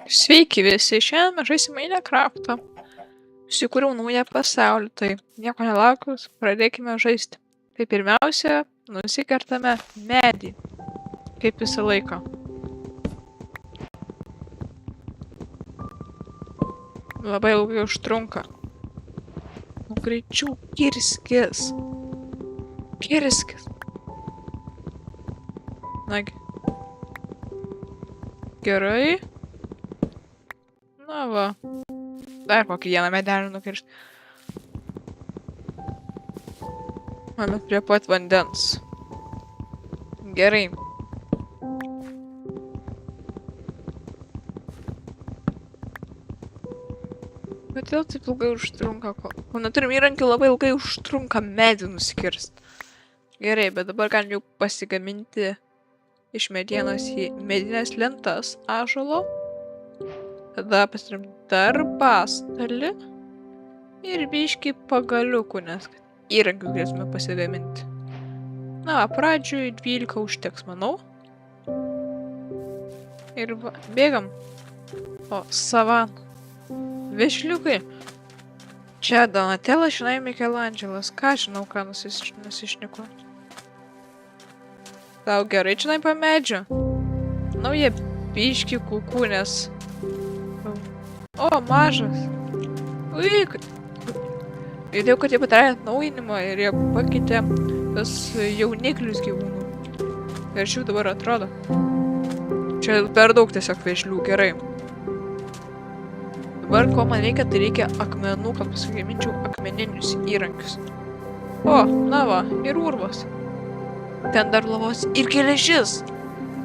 Sveiki visi, šiandien mes žaisime Minecraftą. Susikūriau naują pasaulį, tai nieko nelaukus, pradėkime žaisti. Tai pirmiausia, nusikertame medį, kaip visą laiką. Labai ilgai užtrunka. Nu greičiau, kirskis. Kirskis. Nagi. Gerai. Na va. Dar kokį vieną medelį nukirsti. Mame prie pat vandens. Gerai. Kodėl taip ilgai užtrunka? Kol neturim įrankių, labai ilgai užtrunka medį nusikirsti. Gerai, bet dabar galim jau pasigaminti iš medienos į medinės lentas ąžuolo. Tada pasidarim darbastalį ir biškį pagaliukų, nes įrankių galėsime pasigaminti. Na, pradžioj 12 užteks, manau. Ir va, bėgam. O, savan. Vešliukai. Čia Donatella, žinai, Mikelandželas. Ką žinau, ką nusišniku. Tau gerai, žinai, po medžiu. Nauja biškį kukūnės. O, mažas. Uik. Girdėjau, kad jie padarė atnaujinimą ir jie pakeitė tas jauniklius gyvūnų. Ir šių dabar atrodo. Čia per daug tiesiog vešlių, gerai. Dabar ko man reikia, tai reikia akmenų, kad pasigaminčiau akmeninius įrankius. O, na va, ir urvas. Ten dar lavos ir geležis.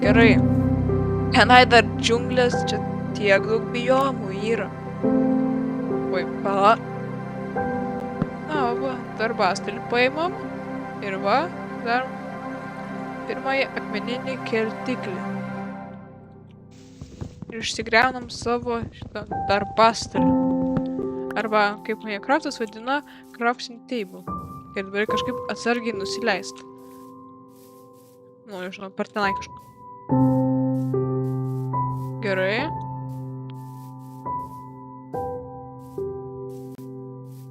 Gerai. Tenai dar džiunglės, čia tiek daug biomų yra. Oi, pala. Na, va, darbastalį paimam. Ir va, dar pirmąjį akmeninį kertiklį. Ir išsigriaunam savo šitą darbastalį. Arba, kaip Minecraftas vadina, crafting table. Ir dabar kažkaip atsargiai nusileist. Nu, žinau, per tenai kažkur. Gerai.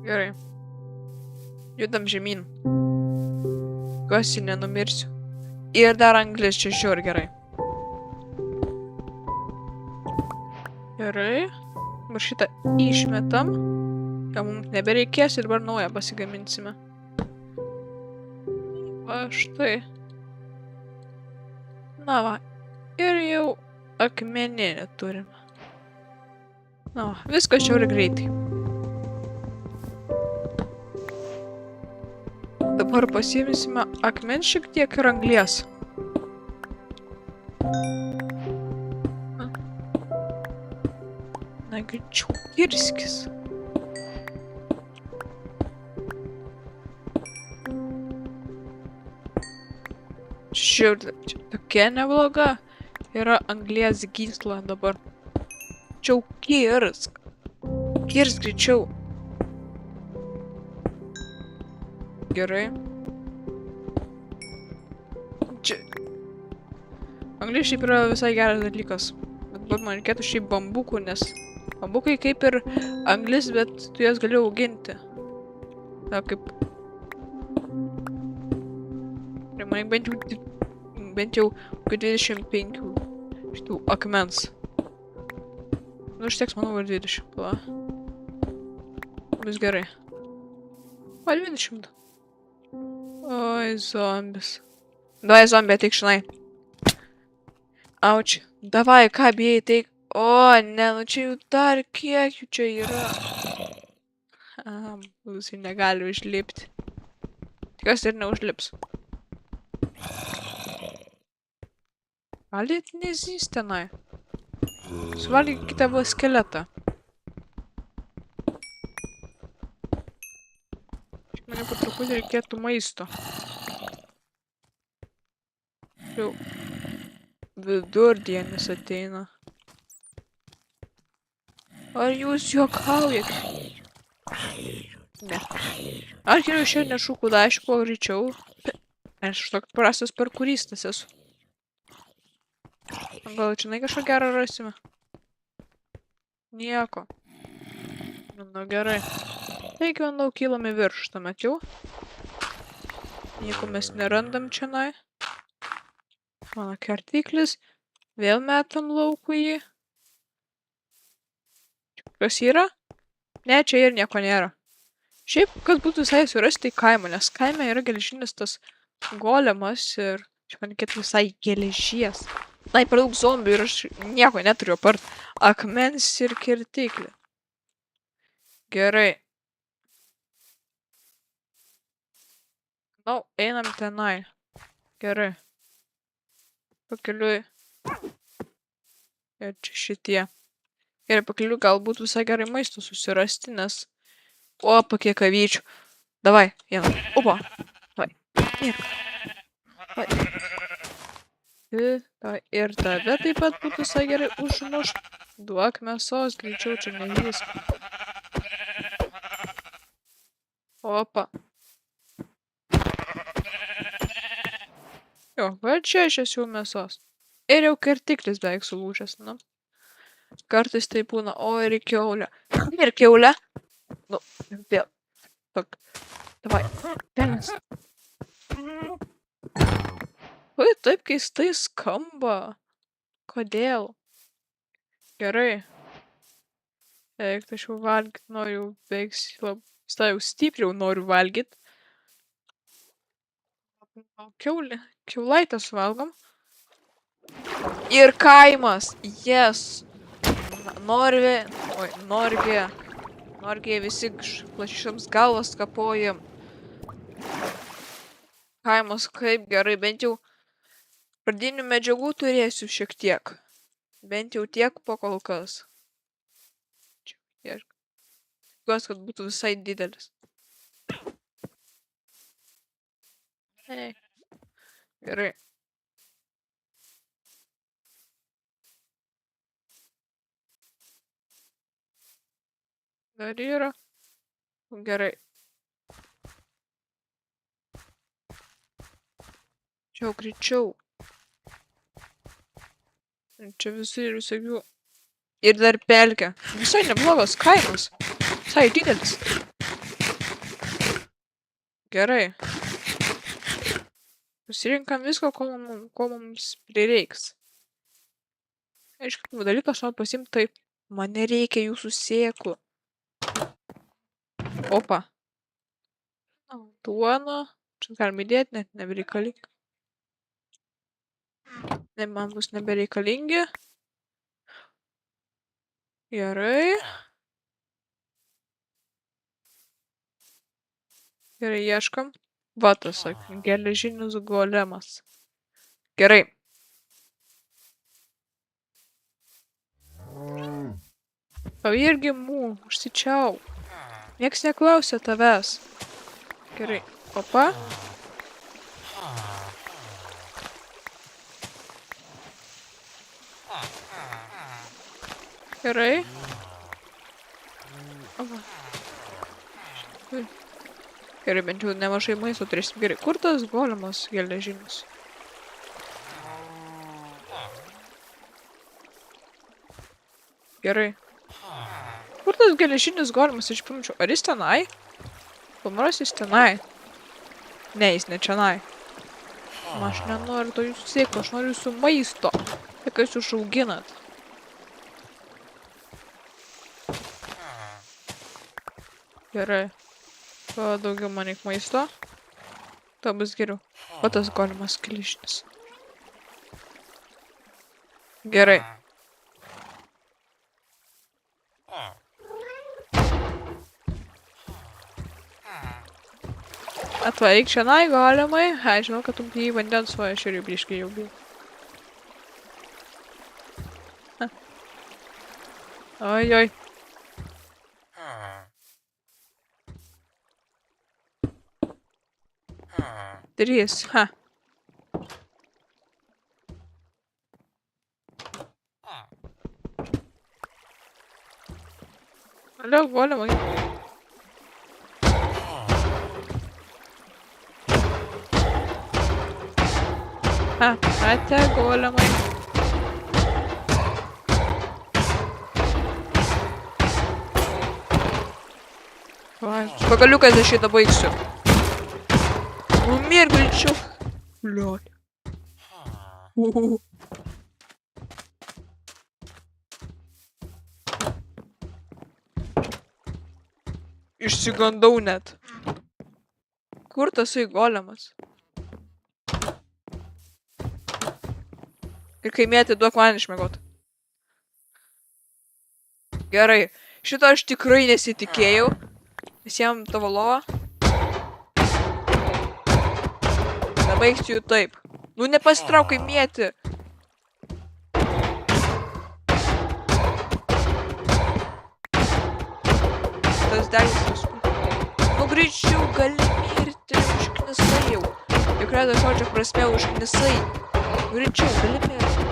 Gerai. Judam žemyn. Tikiuosi nenumirsiu. Ir dar anglis čia žiūri gerai. Gerai. Dabar šitą išmetam. Ką mums nebereikės ir dabar naują pasigaminsime. Va štai. Na va. Ir jau akmeninį turime. Na va. Viskas žiūri greitai. Dabar pasiimsime akmens šiek tiek ir anglies. Na, greičiau, kirskis. Žiūrėk, čia tokia nebloga. Yra anglies gysla dabar. Čia kirsk. Kirsk greičiau. Gerai. Čia. Anglis šiaip yra visai geras dalykas. Bet dabar man reikėtų šiaip bambukų, nes bambukai kaip ir anglis, bet tu jas gali auginti. Na, kaip. Ir man bent jau 25 šitų akmens. Nu, užteks, manau, ir 20. Va. Bus gerai. O, 20. Oi, zombis. Davai, zombie, ateik šinai. Auči. Davai, ką bijai, teik. O, ne, nu čia jau dar kiek jų čia yra. Jisai negali užlipti. Tikiuosi ir neužlips. Valgyt nezys tenai. Suvalgykite va skeletą. Mane po truputį reikėtų maisto. Jau vidurdienis ateina. Ar jūs juokaujate? Ne. Ar geriau šiandien šūkų dažį kuo greičiau? Aš toks prastas parkuristas esu. Gal žinai kažką gerą rasime? Nieko. Nu gerai. Taigi, manau, kylame virš tuomet jau. Nieko mes nerandam čianai. Mano kertiklis. Vėl metam laukų jį. Kas yra? Ne, čia ir nieko nėra. Šiaip, kad būtų visai surasti kaimą, nes kaime yra geležinis tas golemas ir čia man reikėtų visai geležies. Na, per daug zombių ir aš nieko neturiu apart akmens ir kirtiklį. Gerai. Na, einam tenai. Gerai. Pakeliui. Ir čia šitie. Gerai, pakeliui galbūt visai gerai maisto susirasti, nes... Opa, kiek avyčių. Davai, vieną. Opa. Davai. Ir. Davai. Davai. Ir tave taip pat būtų visai gerai užmušt. Duok mėsos, greičiau čia nevysk. Opa. Jo, va čia aš esu mėsos. Ir jau kirtiklis beveik sulūžęs, nu. Kartais tai būna, o ir kiaulė. Ir kiaulė. Nu, vėl. Tok. Davai. Velnis. Ui, taip keistai skamba. Kodėl? Gerai. Eik, tai aš jau valgyt noriu, beveik jau stipriau noriu valgyt. Kiaulė. Kiaulaitės valgom. Ir kaimas. Yes. Norvė. Oi, Norgė. Norgė visi plačiams galvas kapojam. Kaimas kaip gerai, bent jau pradinių medžiagų turėsiu šiek tiek. Bent jau tiek po kol kas. Tikiuosi, kad būtų visai didelis. Ei. Gerai. Dar yra. Gerai. Čia greičiau. Čia visi ir visokių. Ir dar pelkė. Visai neblogas kaimas. Visai didelis. Gerai. Pasirinkam viską, ko mums prireiks. Aišku, dalykas noriu pasimti, taip. Man nereikia jūsų sėklų. Opa. Duona. Čia galim įdėti, net nebereikalingi. Ne, man bus nebereikalingi. Gerai. Gerai, ieškam. Vatas, geležinis golemas. Gerai. O irgi užsičiau. Nieks neklausia tavęs. Gerai. Opa. Gerai. Opa. Gerai, bent jau nemažai maisto turėsim. Gerai, kur tas golemas geležinis? Gerai. Kur tas geležinis golemas, aš pamiršau. Ar jis tenai? Pamaras jis tenai. Ne, jis ne čionai. Aš nenoriu to jūsų sėklo, aš noriu jūsų maisto. Tai ką jūs užauginat. Gerai. O daugiau man reik maisto. To bus geriau. O tas golemas geležinis. Gerai. Atvaryk šiandien golemai. Ai, žinau, kad tu bijai vandens, o aš ir jau biškai jau bijau. Oi, oi. Trys, ha. Valiau, golemai. Ha, ate golemai. Su pagaliukais aš šitą baigsiu. Numir greičiau. Bliot. Išsigandau net. Kur tasai golemas? Ir kaimėti duok man išmiegot. Gerai. Šito aš tikrai nesitikėjau. Visiem tavo lovą. Nebaigsiu jų taip. Nu nepasitrauk kaimėti. Tas degas visų. Nu greičiau gali mirti. Užknisai jau. Juk redo žodžio prasme užknisai. Greičiau gali mirti.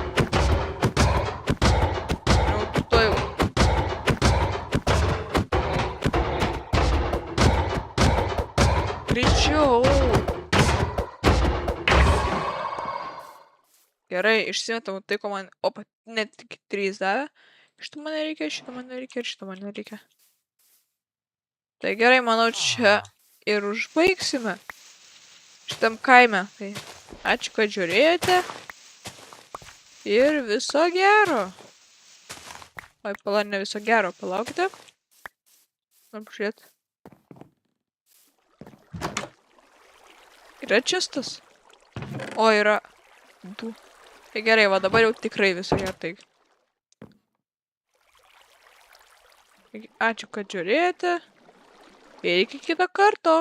Jau tu to jau. Greičiau. Gerai, išsimetam tai, ko man... Opa, net tik 3 davė. Šito man nereikia, šito man nereikia ir šito man nereikia. Tai gerai, manau, čia ir užbaigsime. Šitam kaime. Tai ačiū, kad žiūrėjote. Ir viso gero. Oi, pala, ne viso gero, palaukite. Apžiūrėt. Yra čistas? O, yra 2. Tai gerai, va dabar jau tikrai viso gero. Tai. Ačiū, kad žiūrėjote. Ir iki kito karto.